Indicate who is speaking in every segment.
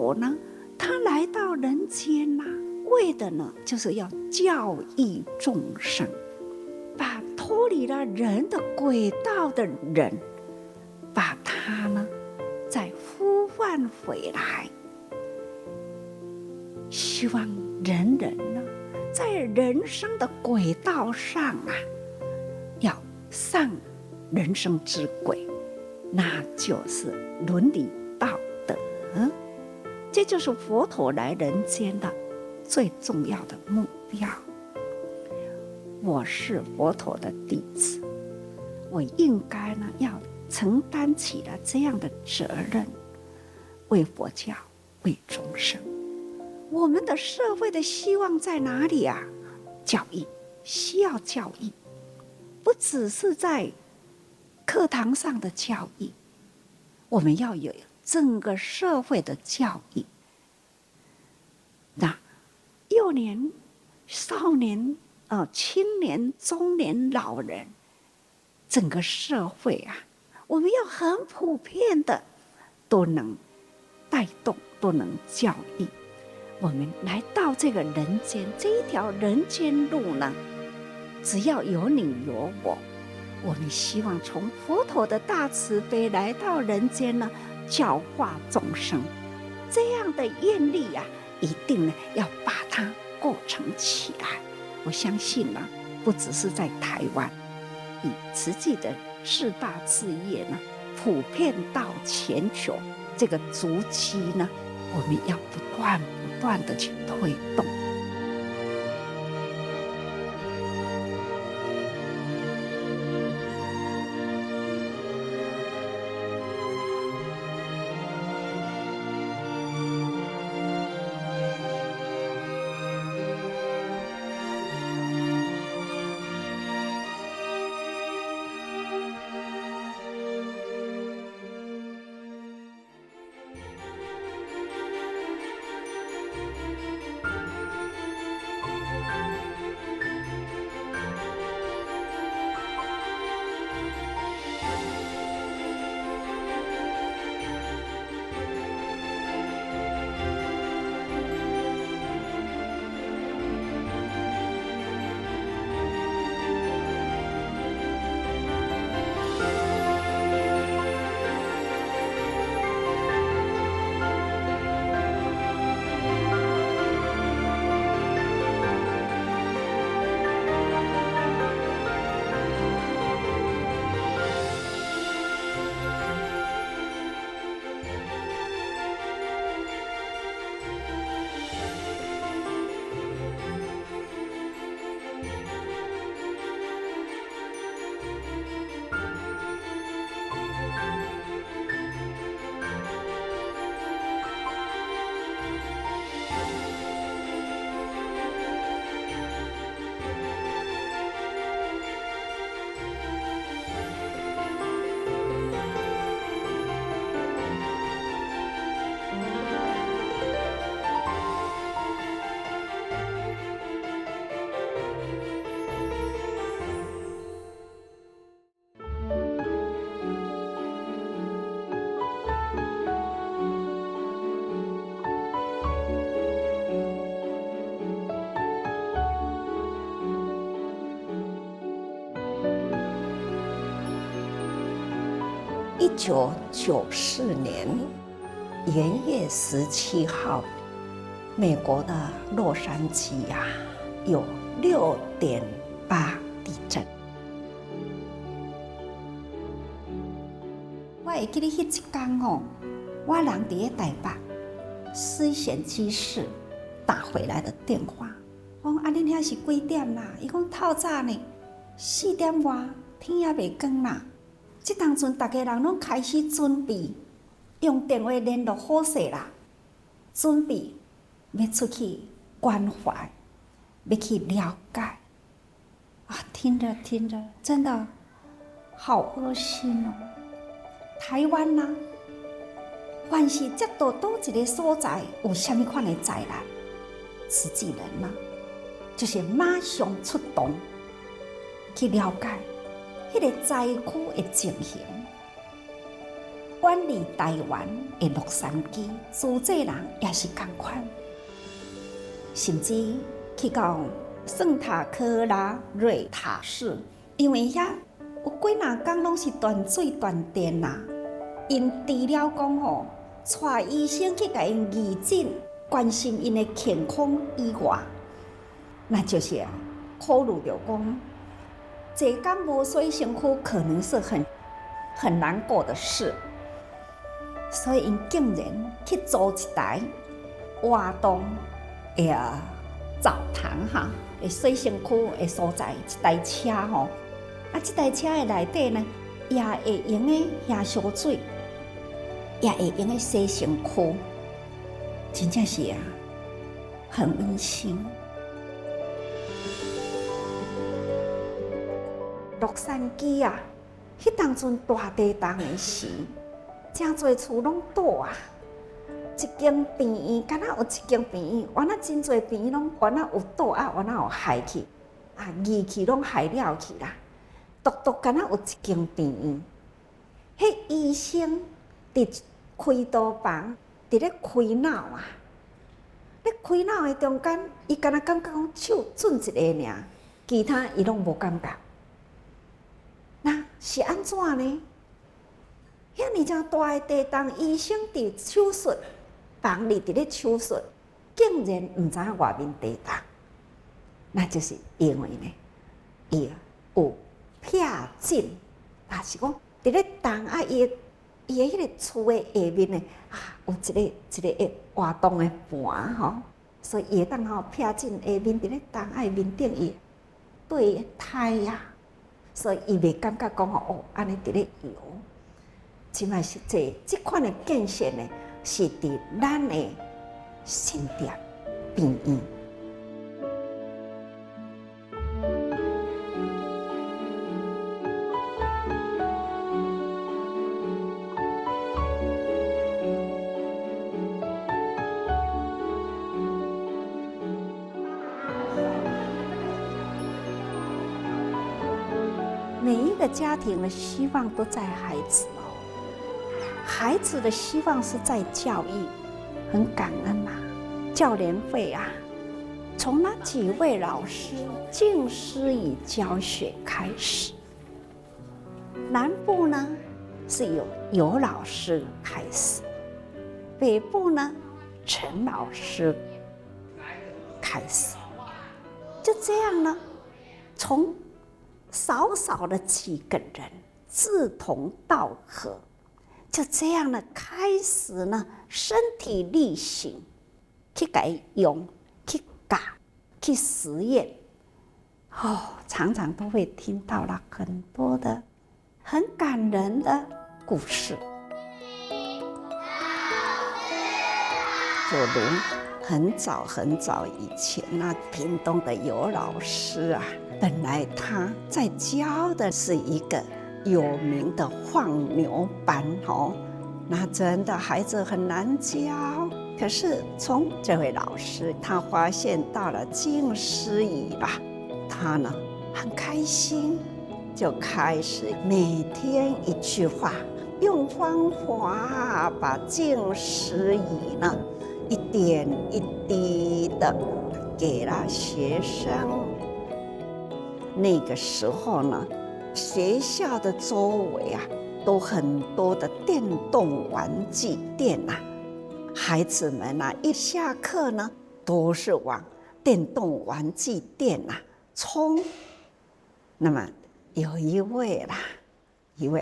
Speaker 1: 陀呢，他来到人间为的呢，就是要教育众生，把脱离了人的轨道的人，把他呢再呼唤回来，希望人人呢在人生的轨道上要上人生之轨，那就是伦理道德。这就是佛陀来人间的最重要的目标。我是佛陀的弟子，我应该呢要承担起了这样的责任，为佛教，为众生。我们的社会的希望在哪里啊？教育，需要教育，不只是在课堂上的教育，我们要有整个社会的教育。那幼年、少年、青年、中年、老人，整个社会我们要很普遍的都能带动，都能教育。我们来到这个人间，这一条人间路呢，只要有你有我，我们希望从佛陀的大慈悲来到人间呢，教化众生，这样的愿力一定呢要把它构成起来。我相信呢，不只是在台湾，以实际的4大志业呢，普遍到全球这个足迹呢，我们要不断的去推动。1994年元月17号，美国的洛杉矶有6.8地震。我会记得迄一天我人伫台北思贤居士打回来的电话，讲恁遐是几点啦？伊讲透早呢4点外，天也未光啦。这当阵，大家人拢开始准备用电话联络好势啦，准备要出去关怀，要去了解。听着听着，真的好恶心哦！台湾凡是接到倒一个所在有啥物款的灾难，慈济人就是马上出动去了解迄个灾区的情形。远离台湾的洛杉矶，住这人也是同款，甚至去到圣塔克拉瑞塔市，因为遐有几若天拢是断水断电啦。因除了讲吼，带医生去甲因义诊，关心因的健康以外，那就是考虑到讲，坐天无水身躯可能是很难过的事，所以因竟然去租一台活动澡堂哈，的水身躯的所在一台车吼，这台车的内底呢，也会用的下烧水，也会用的洗身躯，真正是很温馨。洛杉矶迄当阵大地震的时，真侪厝拢倒一间病院，敢若有一间病院，原来真侪病院拢原来有倒原来有害去，仪器拢害了去啦。独独敢若有一间病院，迄医生伫开刀房，伫咧开脑咧开脑的中间，伊敢若感觉讲手准一个尔，其他伊拢无感觉。那是安怎呢？遐尔正大的地动，医生伫手术房里伫咧手术，竟然毋知影外面地动，那就是因为呢，伊有撇诊，也是讲伫咧动伊的迄个厝的下面呢，有一个活动的盘吼，所以伊会当撇诊下面伫咧动面顶伊对胎所以伊袂感觉讲安尼伫咧摇。即卖是即款的建设呢，是伫咱的新店病院。每一个家庭的希望都在孩子孩子的希望是在教育，很感恩教联会从那几位老师敬师以教学开始。南部呢是由尤老师开始，北部呢陈老师开始，就这样呢，从少少的几个人志同道合，就这样呢开始呢身体力行去改用去改去实验常常都会听到了很多的很感人的故事，就如很早以前屏东的尤老师本来他在教的是一个有名的放牛班那真的孩子很难教。可是从这位老师，他发现到了敬师仪他呢很开心，就开始每天一句话，用方法把敬师仪呢一点一滴的给了学生。那个时候呢，学校的周围都很多的电动玩具店孩子们一下课呢，都是往电动玩具店冲。那么有一位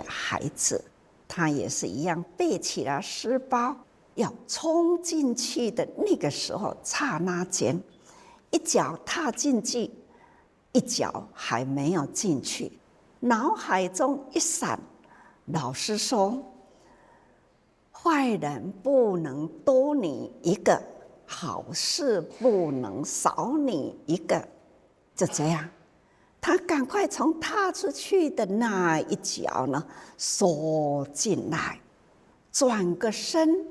Speaker 1: 孩子，他也是一样背起了书包，要冲进去的那个时候，刹那间，一脚踏进去，一脚还没有进去，脑海中一闪，老师说：“坏人不能多你一个，好事不能少你一个。”就这样，他赶快从踏出去的那一脚呢，缩进来，转个身，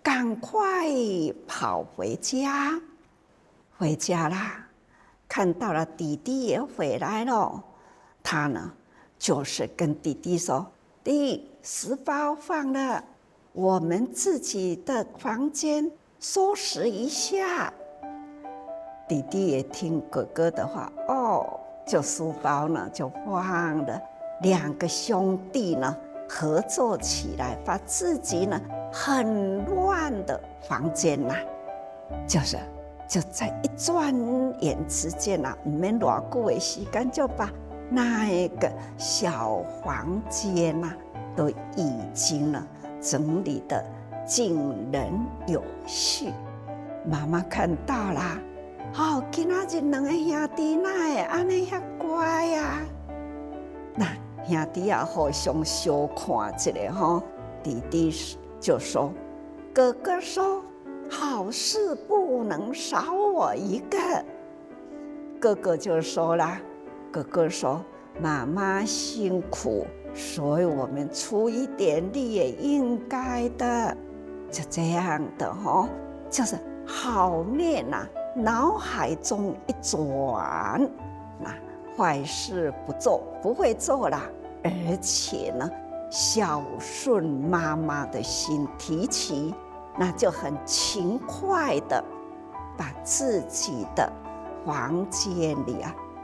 Speaker 1: 赶快跑回家。回家啦，看到了弟弟也回来了，他呢就是跟弟弟说：“弟，书包放了，我们自己的房间收拾一下。弟弟也听哥哥的话，就书包呢就放了。两个兄弟呢合作起来，把自己呢很乱的房间呐，就在一转眼之间啊，没多久的时间，就把那一个小房间呐，都已经呢整理得井然有序。妈妈看到啦，今仔日两个兄弟哪会安尼遐乖呀？那兄弟啊，互相小看一下弟弟就说：“哥哥说，好事不能少我一个。”哥哥就说啦：“哥哥说，妈妈辛苦，所以我们出一点力也应该的。”就这样的就是好念呐，脑海中一转，那坏事不会做啦，而且呢，孝顺妈妈的心提起，那就很勤快的把自己的房间里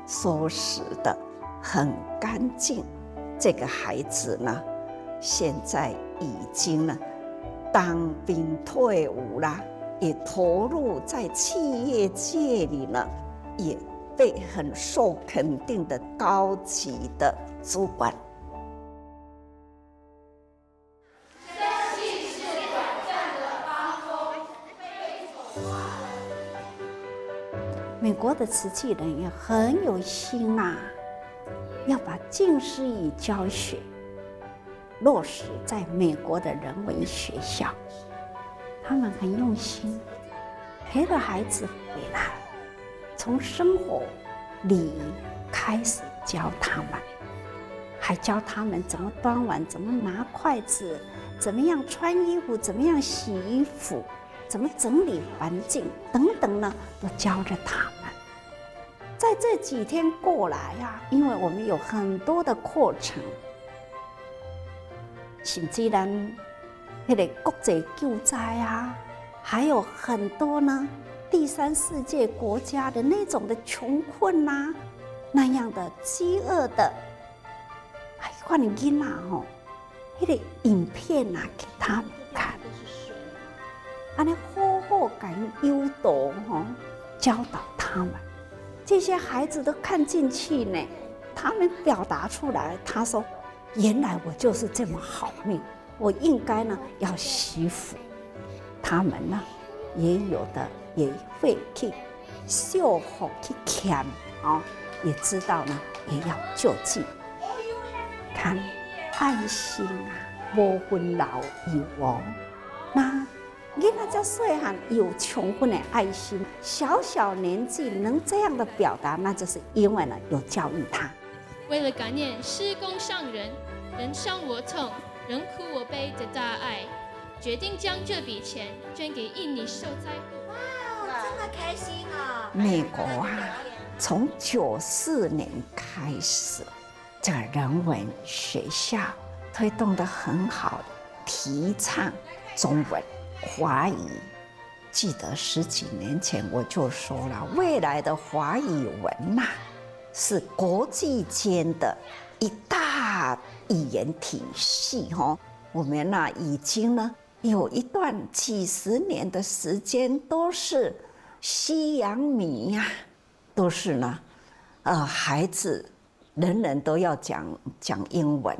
Speaker 1: 收拾得很干净。这个孩子呢，现在已经呢当兵退伍啦，也投入在企业界里呢，也被很受肯定的高级的主管。美国的慈济人也很有心要把近视语教学落实在美国的人文学校。他们很用心，陪着孩子回来，从生活礼仪开始教他们，还教他们怎么端碗，怎么拿筷子，怎么样穿衣服，怎么样洗衣服，怎么整理环境等等呢，都教着他们。在这几天过来因为我们有很多的课程，甚至咱那个国际救灾还有很多呢第三世界国家的那种的穷困那样的饥饿的，看你囡仔那个影片给他们看，安尼好好给诱导教导他们。这些孩子都看进去呢，他们表达出来，他说：“原来我就是这么好命，我应该呢要惜福。”他们呢，也有的也会去修福去欠也知道呢也要救济。看爱心无分老幼那囡仔这细汉有充分的爱心，小年纪能这样的表达，那就是因为呢有教育他。
Speaker 2: 为了感念施工上人，人伤我痛，人哭我悲的大爱，决定将这笔钱捐给印尼受灾户。
Speaker 3: 哇，这么开心
Speaker 1: 美国从94年开始，这个人文学校推动得很好，提倡中文、华语。记得10几年前我就说了，未来的华语文是国际间的一大语言体系我们已经呢有一段几十年的时间都是西洋米都是呢孩子人人都要讲英文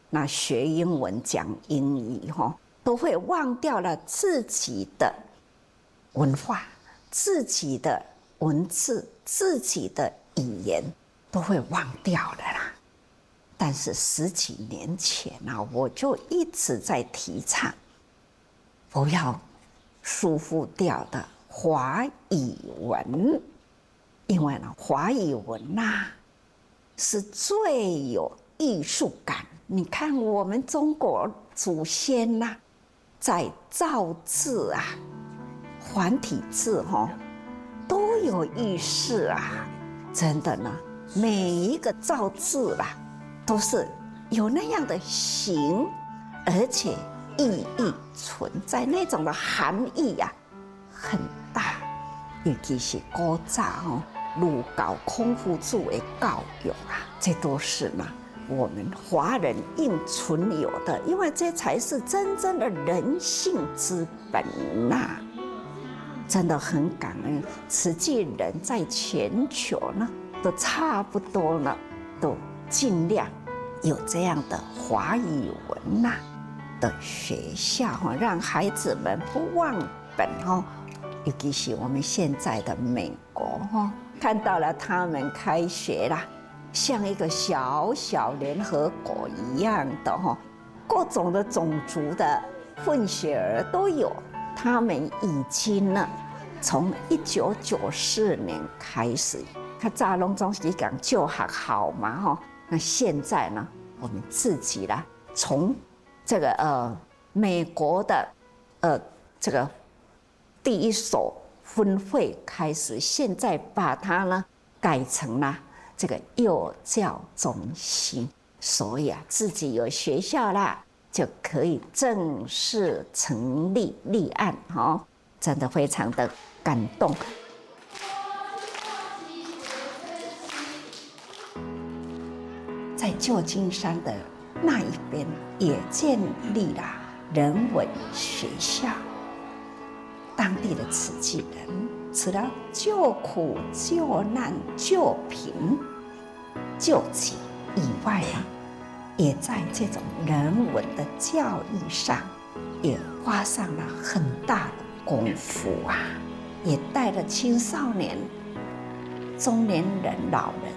Speaker 1: 那学英文讲英语都会忘掉了自己的文化、自己的文字、自己的语言都会忘掉了啦。但是10几年前我就一直在提倡不要束缚掉的华语文，因为呢华语文是最有艺术感。你看我们中国祖先在造字繁体字都有意识真的呢，每一个造字都是有那样的形，而且意义存在，那种的含义啊很大。尤其是古早儒教孔夫子的教育啊，这都是嘛我们华人应存有的，因为这才是真正的人性之本呐。真的很感恩，慈济人在全球呢都差不多呢，都尽量有这样的华语文呐的学校让孩子们不忘本尤其是我们现在的美国看到了他们开学啦，像一个小小联合国一样的各种的种族的混血儿都有。他们已经呢，从1994年开始，他早拢总是讲就学好嘛那现在呢，我们自己啦，从这个美国的这个第一所分会开始，现在把它呢改成了这个幼教中心，所以自己有学校啦，就可以正式成立立案真的非常的感动。在旧金山的那一边也建立了人文学校，当地的慈济人除了救苦救难救贫救济以外也在这种人文的教育上也花上了很大的功夫也带了青少年、中年人、老人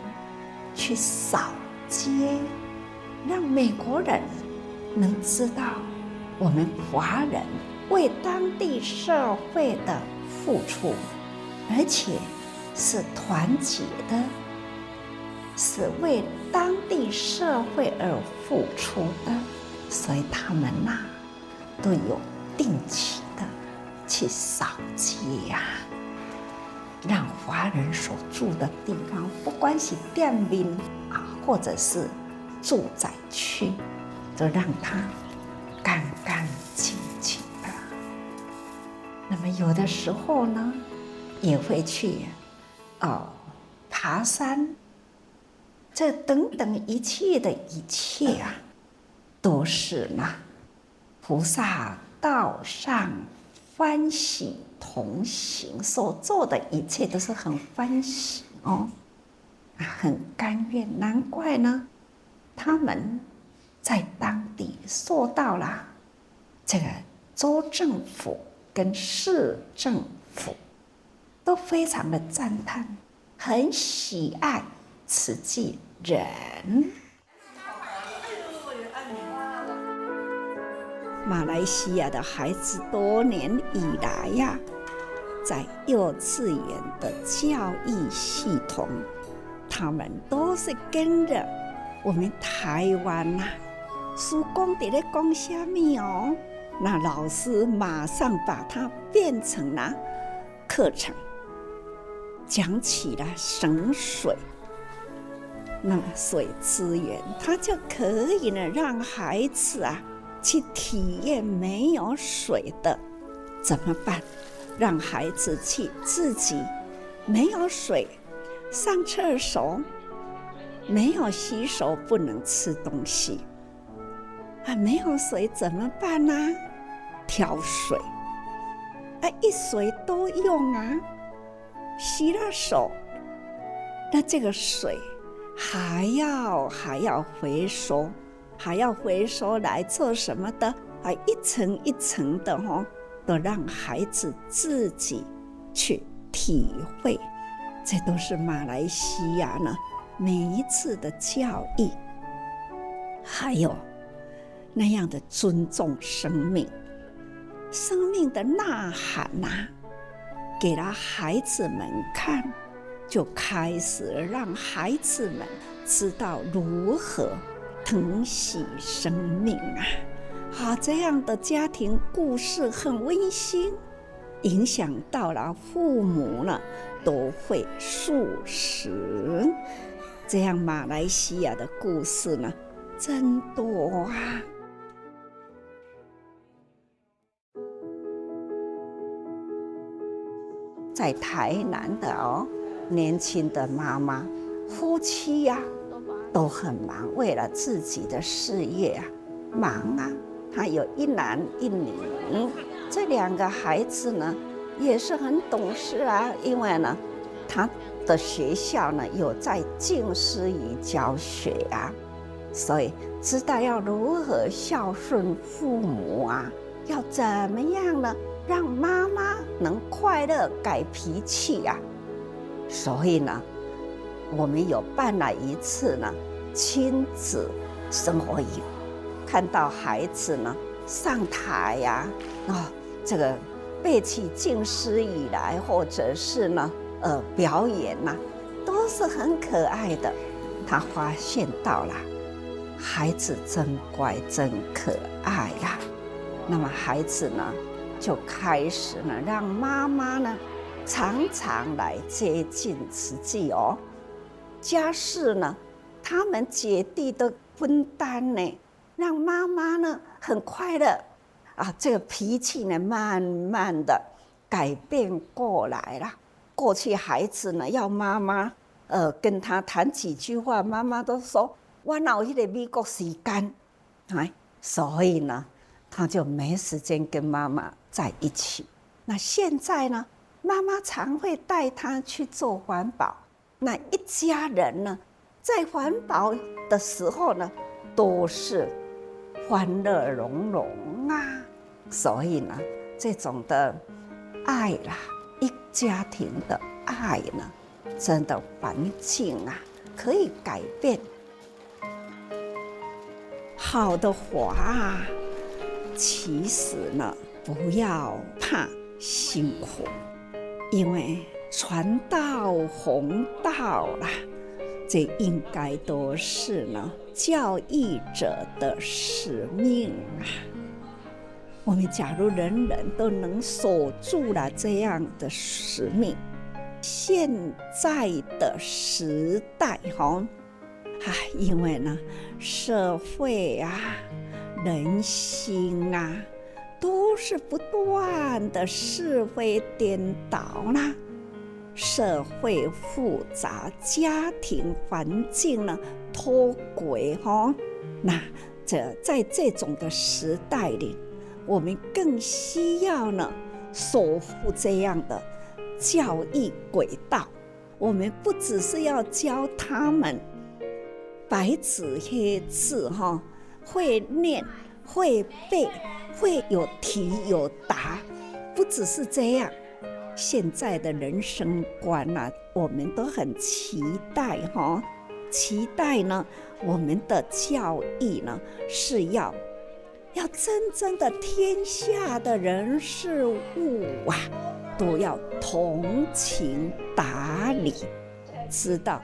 Speaker 1: 去扫街，让美国人能知道我们华人为当地社会的付出，而且是团结的，是为当地社会而付出的，所以他们都有定期的去扫街让华人所住的地方，不管是店面或者是住宅区，都让它干干净净的。那么有的时候呢，也会去爬山，这等等一切的一切都是菩萨道上欢喜同行，所做的一切都是很欢喜很甘愿。难怪呢，他们在当地受到了这个州政府跟市政府都非常的赞叹，很喜爱慈济人。马来西亚的孩子多年以来在幼稚园的教育系统，他们都是跟着我们台湾师公在咧讲什么那老师马上把它变成了课程，讲起了省水，那水资源，它就可以呢让孩子去体验没有水的怎么办，让孩子去自己没有水上厕所，没有洗手不能吃东西没有水怎么办挑水一水都用洗了手，那这个水还要回收，还要回收来做什么的一层一层的都让孩子自己去体会。这都是马来西亚呢每一次的教育，还有那样的尊重生命，生命的呐喊给了孩子们看，就开始让孩子们知道如何疼惜生命这样的家庭故事很温馨，影响到了父母呢都会素食。这样马来西亚的故事呢真多在台南的年轻的妈妈夫妻呀，都很忙，为了自己的事业忙啊。他有一男一女，这2个孩子呢也是很懂事啊，因为呢他的学校呢有在敬师仪教学啊，所以知道要如何孝顺父母啊，要怎么样呢让妈妈能快乐改脾气啊。所以呢我们有办了一次呢亲子生活营，看到孩子呢上台呀，这个背起敬师以来，或者是呢表演呐，都是很可爱的。他发现到了孩子真乖真可爱呀，那么孩子呢就开始呢让妈妈呢常常来接近自己家事呢他们姐弟的分担呢，让妈妈呢很快乐啊，这个脾气呢慢慢的改变过来了。过去孩子呢要妈妈跟他谈几句话，妈妈都说我哪有那个美国时间，所以呢他就没时间跟妈妈在一起。那现在呢，妈妈常会带他去做环保，那一家人呢在环保的时候呢都是欢乐融融啊。所以呢这种的爱啦，一家庭的爱呢，真的环境啊可以改变。好的话其实呢不要怕辛苦，因为传道弘道啦，这应该都是呢教育者的使命啊。我们假如人人都能守住了这样的使命，现在的时代因为呢社会啊人心啊都是不断的是非颠倒啦，社会复杂，家庭环境呢脱轨那在这种的时代里，我们更需要呢守护这样的教育轨道。我们不只是要教他们白纸黑字会念会背会有题有答，不只是这样。现在的人生观啊，我们都很期待期待呢我们的教育呢是要真正的天下的人事物啊都要同情达理，知道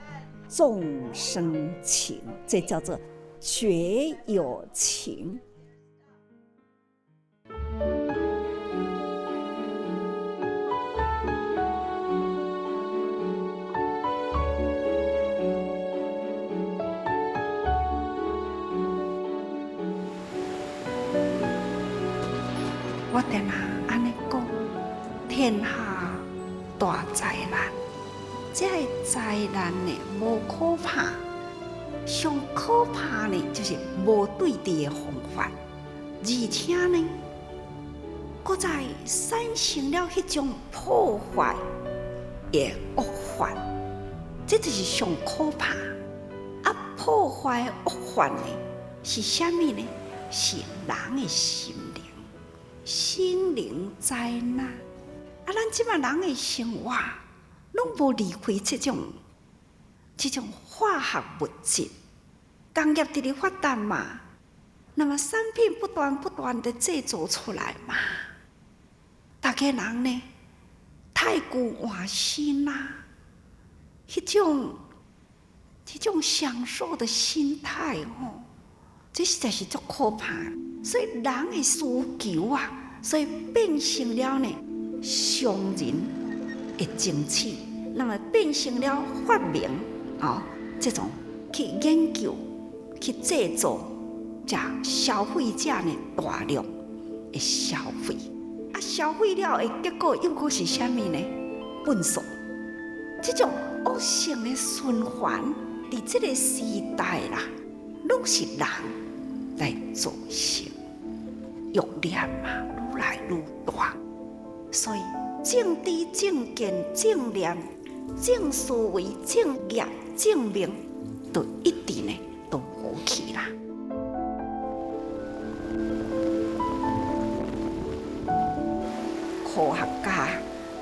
Speaker 1: 众生情，这叫做绝有情。我定这样讲，天下大灾难，这个灾难呢无可怕，上可怕呢就是无对治的方法，而且呢，搁再产生了迄种破坏的恶法，这就是上可怕。破坏恶法呢是什么呢？是人的心灵。心灵灾难咱现在人的生活拢无离开这种化学物质，工业直直发展嘛，那么产品不断的制造出来嘛，大家人呢太过换心啦，这种享受的心态这实在是足可怕。所以人的需求啊，所以变成了呢商人的争取，那么变成了发明这种去研究去制造，这消费者呢大量的消费消费了的结果又是什么呢？粪扫。这种恶性的循环，在这个时代啦，拢是人来造成，欲念嘛愈来愈大。所以正知、正见、正念、正思维、正业、正命，都一定呢都无去啦。科学家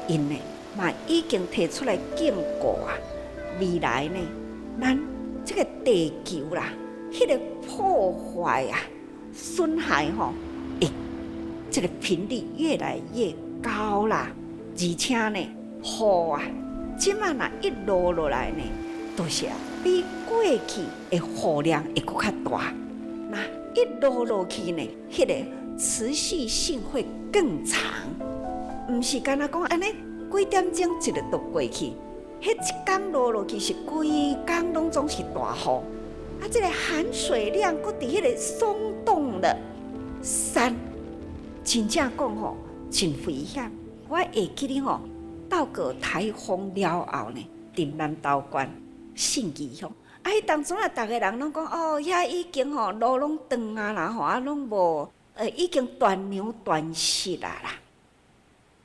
Speaker 1: 因呢嘛已经提出来警告啊，未来呢，咱这个地球啦，迄个破坏啊、损害吼，这个频率越来越高啦，而且呢，雨啊，即摆若一落落来呢，都是比过去的雨量会搁较大。那一落去呢，迄个持续性会更长。毋是干那讲安尼几点钟一日都过去，迄一天落去是规天拢总是大雨，啊，这个含水量搁伫迄个松动的山，真正讲吼真危险。我会记哩吼，到过台风了后呢，伫南投县信义乡，啊，迄当中啊，逐个人拢讲哦，遐已经吼路拢断啊啦吼，啊拢无已经断粮断食啦啦。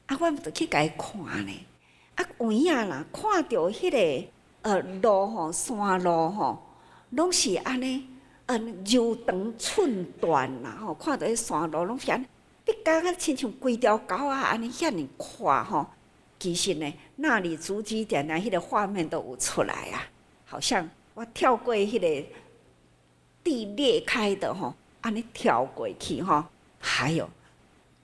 Speaker 1: 啊，我就去甲伊看呢。啊，有影啦，看到迄个路吼，山路吼，拢是安尼，柔长寸断啦吼。看到迄山路拢是安尼，你感觉亲像规条沟啊安尼遐尔宽吼。其实呢，那里足迹点啊，迄个画面都有出来啊，好像我跳过迄个地裂开的吼，安尼跳过去吼。还有，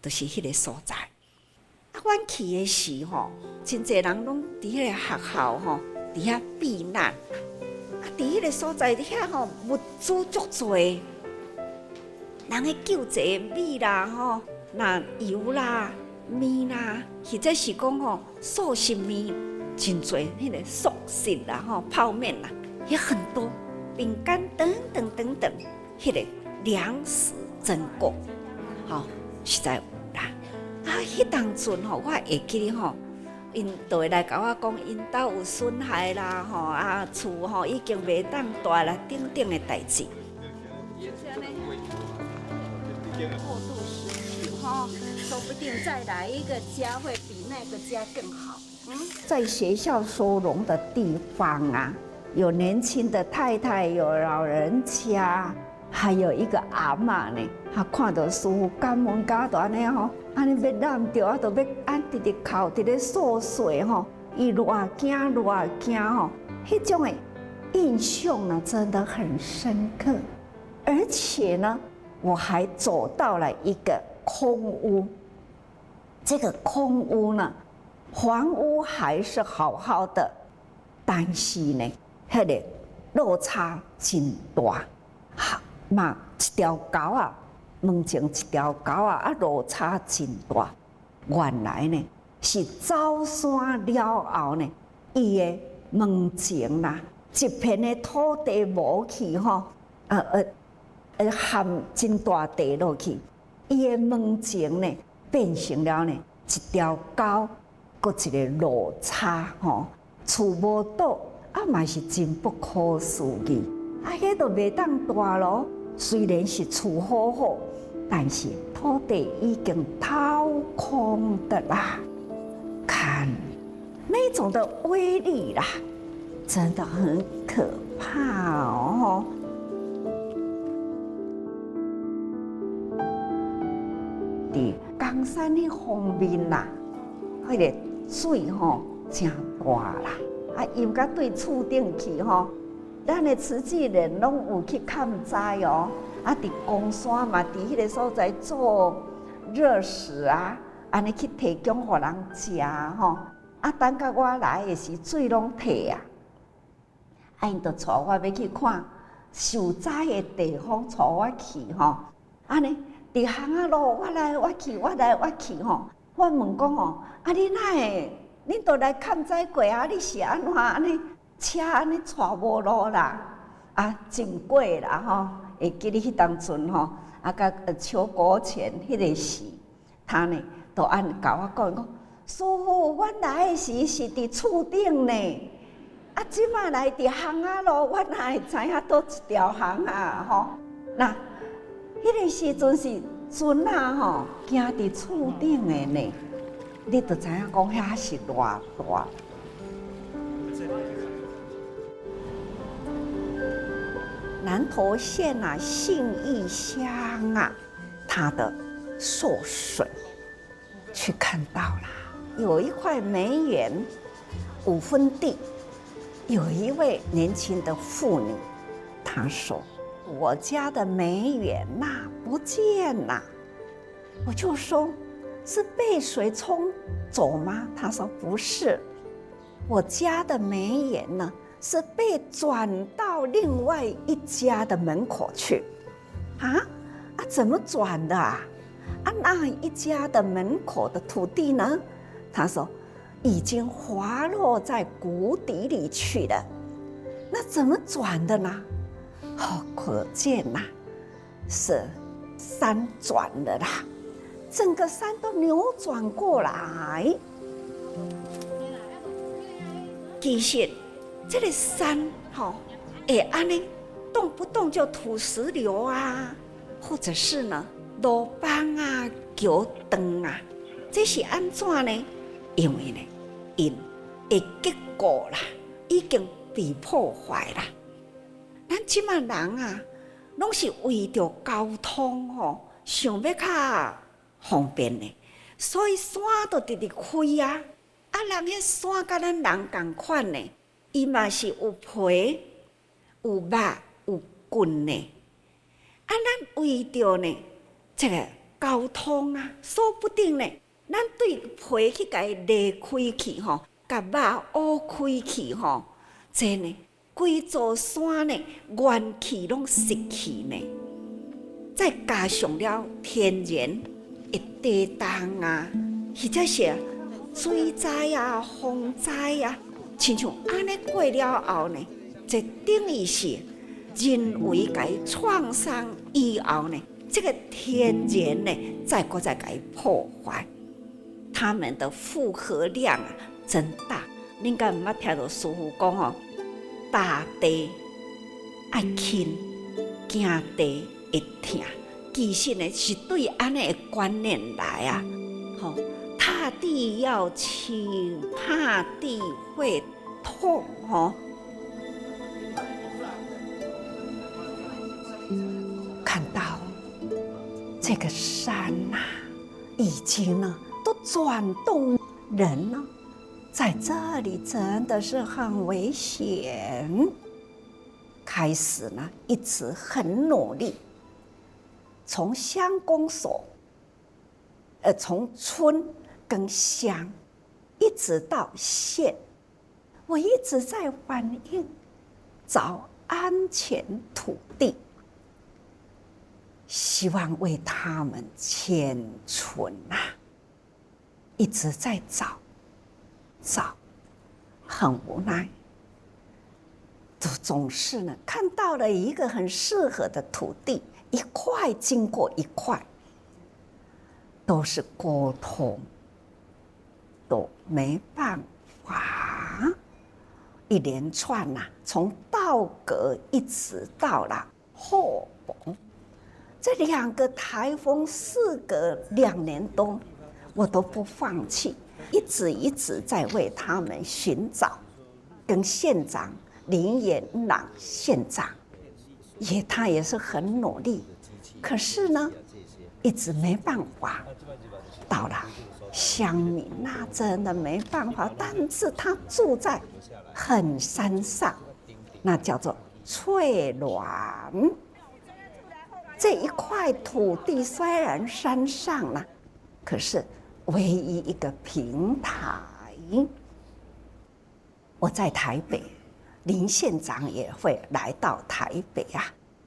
Speaker 1: 就是迄个所在。啊，阮去的时吼，真侪人拢伫迄个学校吼，伫遐避难。啊，伫迄个所在，伫遐吼物资足侪，人的救济米啦吼，那油啦、面啦，或者是讲吼素食面，真侪迄个素食啦吼、泡面啦，也很多，饼干等等等等，迄个粮食珍贵，吼，实在有啦。啊，迄当阵吼，我会记哩吼，因就会来甲我讲，因兜有损害啦，吼啊，厝吼已经袂当住啦，等等的代志。过度失去哈，说不定再来一个家会比那个家更好。在学校收容的地方啊，有年轻的太太，有老人家，还有一个阿嬷呢。她看到师父感恩家都安尼吼，安尼要染着啊，就要按直直哭，直直诉说吼，伊偌惊吼，迄种的印象呢，真的很深刻。而且呢，我还走到了一个空屋，这个空屋呢，房屋还是好好的，但是呢，迄个落差真大，嘛一条沟啊，门前一条沟啊，落差真大。原来呢是走山了后呢，伊的门前啦，一片的土地无去吼，陷真大地落去，伊的门前呢变成了呢一条沟，搁一个落差吼，厝无倒啊，嘛是真不可思议。啊，迄都袂当住咯。虽然是厝好好，但是土地已经掏空的啦。看那种的威力啦，真的很可怕哦。伫冈山迄方面啦，迄个水吼真大啦，啊游到对厝顶去吼。咱的慈济人拢有去看灾哦，啊，伫公山嘛，伫迄个所在做热食啊，安尼去提供互人食吼。啊，等到我来的时，水拢退啊，啊，因就带我要去看受灾的地方，带我去吼。安尼伫巷仔路，我来我去，我来我去吼。我问讲吼，啊，你哪会？恁都来看灾过啊？你是安怎安尼？车安尼带无路啦，啊，真过啦吼！会记得迄当阵吼，啊，甲求国前迄个时，他呢都按甲我讲，师父，我来时是伫厝顶呢，啊，即马来伫巷仔路，我哪会知影倒一条巷啊？吼，那迄个时阵是船啊，吼，行伫厝顶的呢，你就知影讲遐是偌大。南投县啊，信义乡啊，它的受损去看到了，有一块梅园5分地，有一位年轻的妇女，她说：“我家的梅园呐，不见了。”我就说：“是被水冲走吗？”她说：“不是，我家的梅园呢。”是被转到另外一家的门口去，怎么转的啊？那一家的门口的土地呢？他说已经滑落在谷底里去了。那怎么转的呢？可见呐，是山转了啦，整个山都扭转过来。其实这个山会安尼动不动就土石流啊，或者是呢路崩啊、桥断啊，这是安怎呢？因为呢，因的结构啦已经被破坏啦。咱即马人啊，拢是为着交通想要较方便呢，所以山都直直开啊。人迄山甲咱人同款呢。伊嘛是有皮、有肉、有棍呢。咱为着呢，这个交通啊，说不定呢，咱对皮去甲伊裂开去甲肉挖开去这呢，规座山呢，元气拢失去呢。再加上了天然的地动啊，或者是水灾啊、风灾啊。亲像安尼过了后呢，这等于是人为甲伊创伤以后呢，这个天然呢，再甲伊破坏，他们的负荷量啊真大。恁敢毋捌听到师父讲大地爱轻，行地会疼。其实呢，是对安尼的观念来啊，踏地要轻，踏地会痛看到这个山已经呢都转动人了，在这里真的是很危险。开始呢，一直很努力，从乡公所，从村跟乡，一直到县，我一直在反映找安全土地，希望为他们迁村一直在找，很无奈，总是呢看到了一个很适合的土地，一块经过一块，都是沟通。都没办法，一连串从道格一直到了后崩，这2个台风事隔2年多，我都不放弃，一直在为他们寻找。跟县长林延朗县长他也是很努力，可是呢，一直没办法。到了乡民真的没办法，但是他住在很山上，那叫做翠峦。这一块土地虽然山上可是唯一一个平台。我在台北，林县长也会来到台北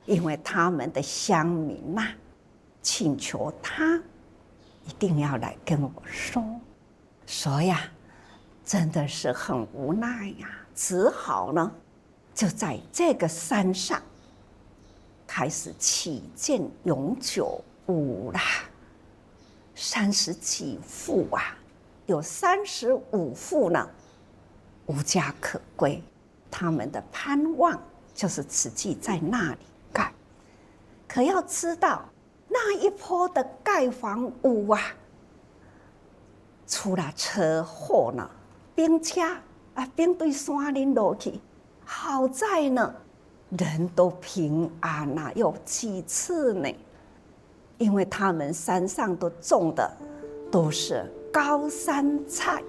Speaker 1: 因为他们的乡民请求他一定要来跟我说，所以真的是很无奈只好呢就在这个山上开始起建永久屋啦，30几户有35户呢，无家可归，他们的盼望就是慈济在那里盖。可要知道，那一波的盖房屋啊，出了车祸呢，兵车兵对山林落去，好在呢，人都平安啊，有几次呢？因为他们山上都种的都是高山菜，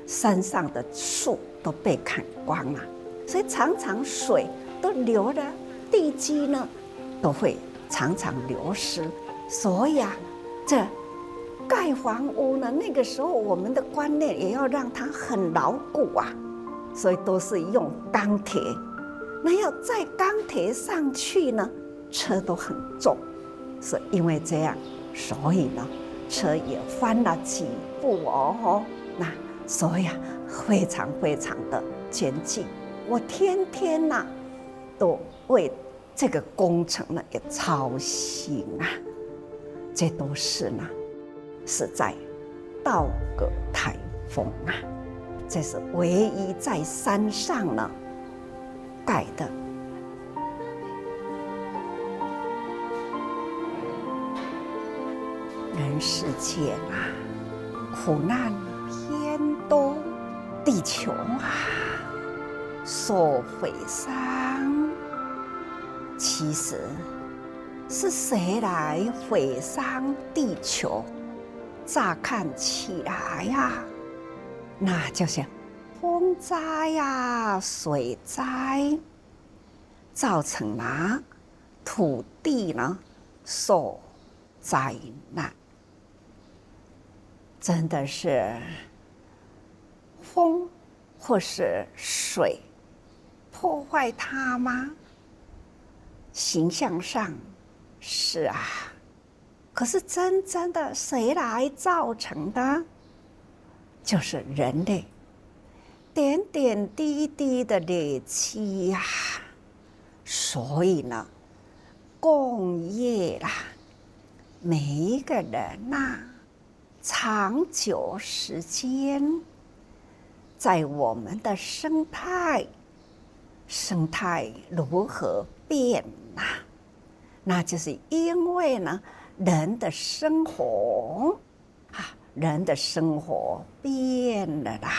Speaker 1: 山上的树都被砍光了，所以常常水都流了，地基呢都会常常流失。所以啊，这盖房屋呢，那个时候我们的观念也要让它很牢固啊，所以都是用钢铁。那要在钢铁上去呢，车都很重，是因为这样，所以呢，车也翻了几步哦。那所以啊，非常非常的艰辛。我天天呐，都为这个工程呢也操心啊。这都是呢，是在道葛台风啊，这是唯一在山上呢盖的。人世间啊，苦难偏多，地球啊受毁伤，其实是谁来毁伤地球？乍看起来呀，那就是风灾呀、水灾，造成了土地呢受灾难。真的是风或是水破坏它吗？形象上是啊，可是真正的谁来造成的？就是人类点点滴滴的累积呀。所以呢，共业啦，每一个人呐，长久时间，在我们的生态如何变呐？那就是因为呢，人的生活变了啦。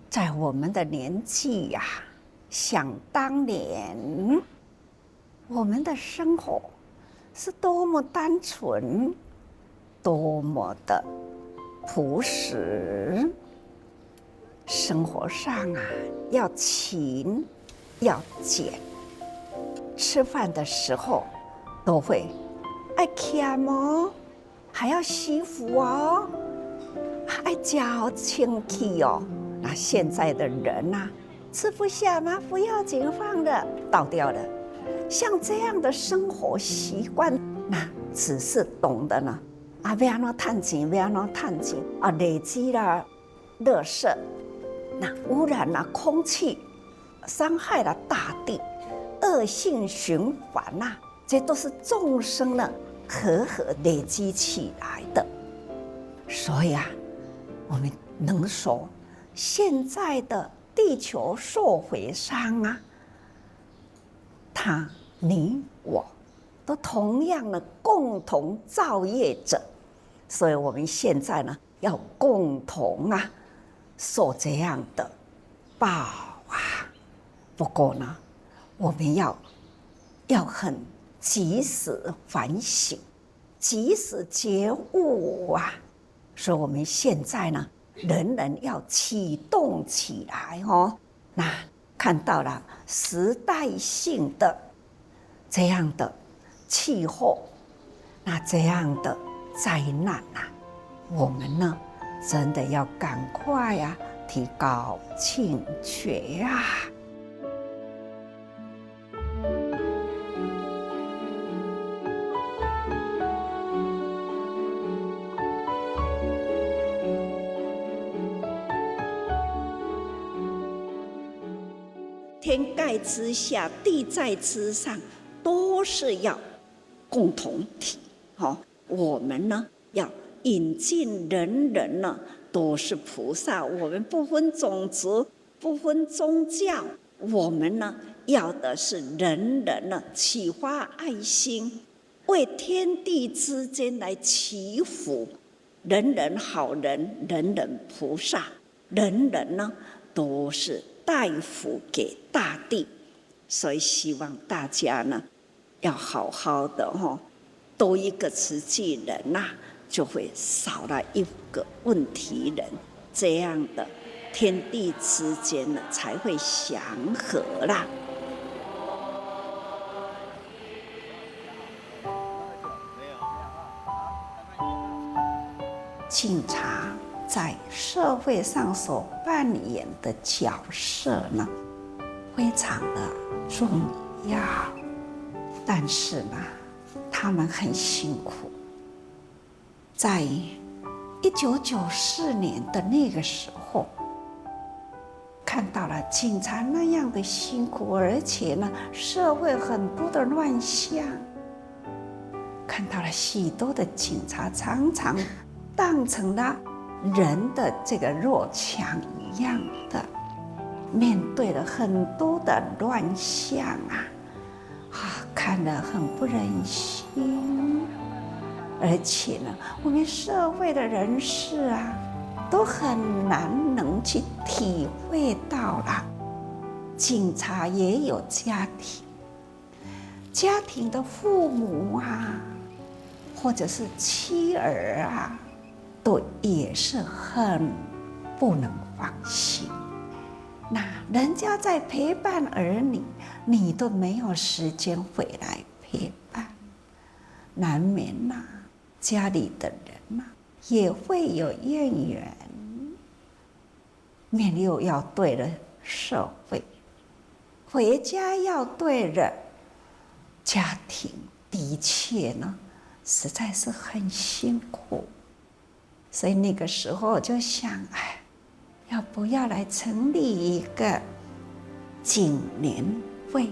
Speaker 1: 在我们的年纪呀，想当年，我们的生活是多么单纯，多么的朴实。生活上啊，要勤，要俭。吃饭的时候都会爱欠哦，还要惜福哦，爱嚼清气哦。那现在的人啊，吃不下吗？不要紧，放了倒掉了。像这样的生活习惯，那只是懂得呢啊，要安怎赚钱，要安怎赚钱啊，累积了垃圾，那污染了空气，伤害了大地。恶性循环呐，这都是众生呢和累积起来的。所以啊，我们能说现在的地球受毁伤啊，你我都同样的共同造业者，所以我们现在呢要共同啊受这样的报啊。不过呢，我们要很及时反省，及时觉悟啊！所以我们现在呢，人人要启动起来哦。那看到了时代性的这样的气候，那这样的灾难啊，我们呢真的要赶快啊，提高警觉啊！天盖之下，地在之上，都是要共同体。我们呢要引进人人呢都是菩萨，我们不分种族，不分宗教，我们呢要的是人人呢启发爱心，为天地之间来祈福，人人好人，人人菩萨，人人呢都是带福给大地。所以希望大家呢要好好的多一个慈济人就会少了一个问题人，这样的天地之间呢才会祥和啦。警察在社会上所扮演的角色呢，非常的重要，但是呢，他们很辛苦。在1994年的那个时候，看到了警察那样的辛苦，而且呢，社会很多的乱象，看到了许多的警察常常当成了人的这个弱强一样的，面对了很多的乱象看了很不忍心。而且呢，我们社会的人士都很难能去体会到了，警察也有家庭，家庭的父母或者是妻儿都也是很不能放心。那人家在陪伴儿女，你都没有时间回来陪伴，难免家里的人也会有怨言，面又要对了社会，回家要对了家庭，的确呢，实在是很辛苦。所以那个时候我就想，要不要来成立一个警联会？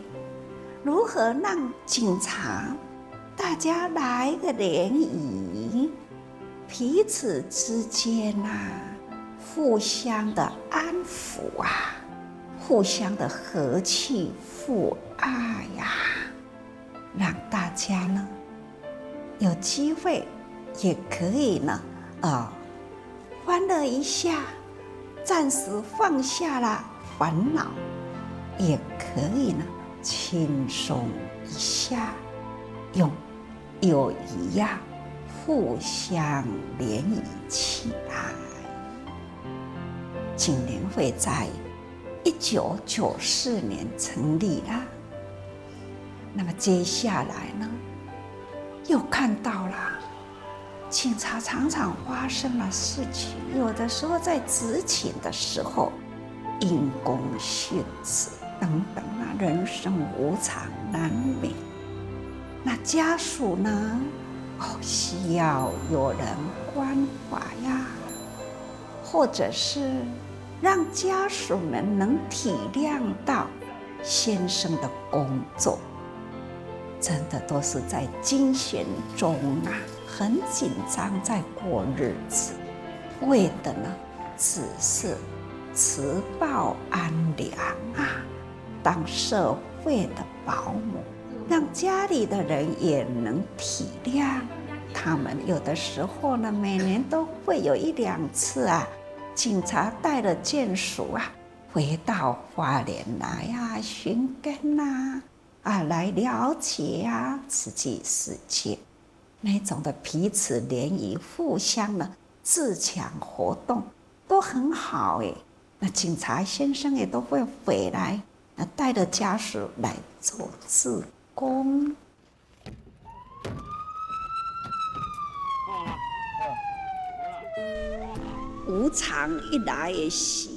Speaker 1: 如何让警察大家来个联谊，彼此之间互相的安抚互相的和气互爱让大家呢有机会也可以呢欢乐一下，暂时放下了烦恼，也可以呢轻松一下，用友谊互相联谊起来。警联会在1994年成立了，那么接下来呢，又看到了警察常常发生了事情，有的时候在执勤的时候因公殉职等等人生无常难免。那家属呢需要有人关怀或者是让家属们能体谅到先生的工作，真的都是在惊险中很紧张在过日子，为的呢只是持报安良当社会的保姆，让家里的人也能体谅他们。有的时候呢，每年都会有1、2次警察带了眷属回到花莲来寻根来了解慈济世界，那种的彼此联谊、互相的自强活动都很好那警察先生也都会回来，带着家属来做志工。无常一来的时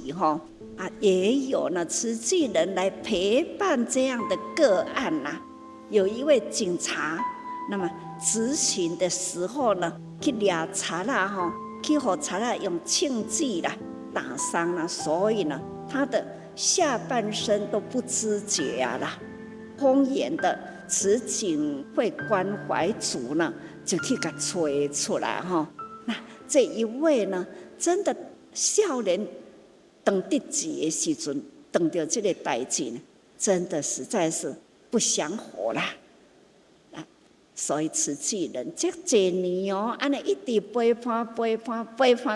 Speaker 1: 也有呢慈济人来陪伴这样的个案有一位警察，那么执勤的时候呢，去抓贼去给贼用枪击打伤所以呢，他的下半身都不知觉丰原的慈警会关怀组呢，就去给他找出来那这一位呢，真的少年等得志的时阵，等到这个代志呢，真的实在是不想活啦。所以慈济人这几年哦，安尼一直陪伴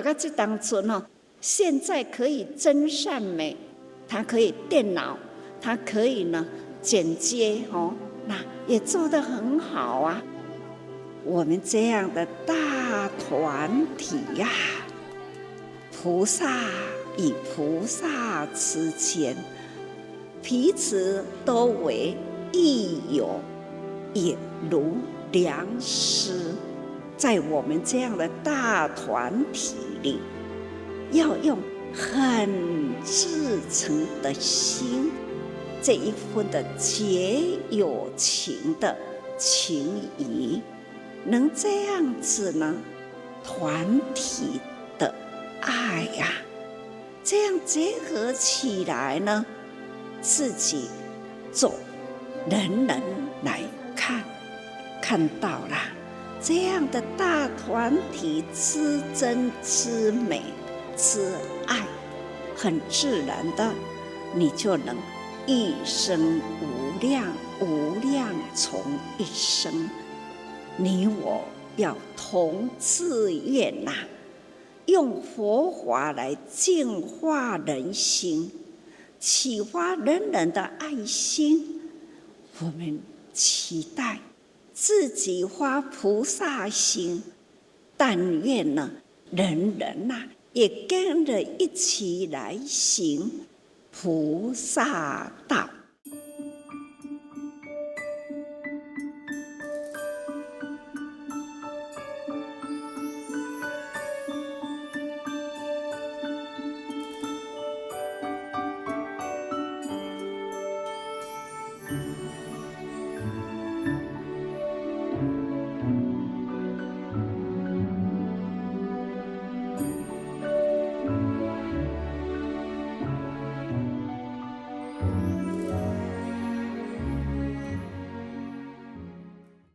Speaker 1: 到这当中哦，现在可以真善美，它可以电脑，它可以呢剪接哦，那也做得很好啊。我们这样的大团体呀，菩萨与菩萨之间，彼此都为益友，也如良师。在我们这样的大团体里，要用很至诚的心，这一份的结友情的情谊，能这样子呢，团体的爱呀，这样结合起来呢，自己做，人人来看到了这样的大团体之真之美之爱，很自然的，你就能一生无量无量从一生，你我要同自愿呐，用佛法来净化人心，启发人人的爱心。我们期待自己发菩萨心，但愿呢，人人呐也跟着一起来行菩萨道。